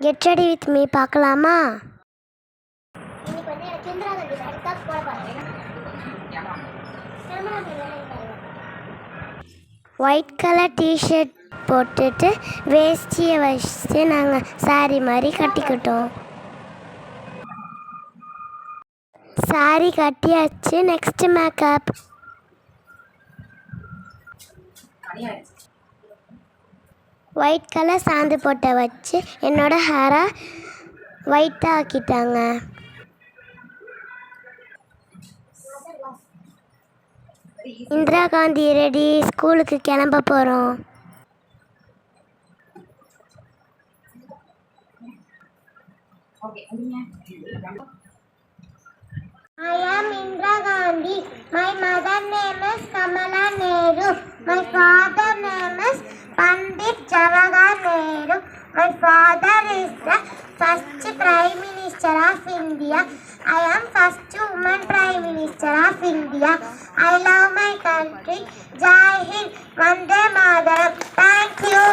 Get ready with me பார்க்கலாமா? White colour T shirt போட்டுட்டு வேஷ்டியை வச்சுட்டு நாங்கள் சாரி மாதிரி கட்டிக்கிட்டோம். சாரி கட்டியாச்சு. Next makeup. ஒயிட் கலர் சாந்து போட்ட வச்சு என்னோட ஹேரை ஒயிட்டாக ஆக்கிட்டாங்க. இந்திரா காந்தி ரெடி, ஸ்கூலுக்கு கிளம்ப போகிறோம். I am Indira Gandhi. My mother name is Kamala Nehru. My father name is Pandit Jawaharlal Nehru. My father is the first Prime Minister of India. I am first woman Prime Minister of India. I love my country. Jai Hind, Vande Mataram. Thank you.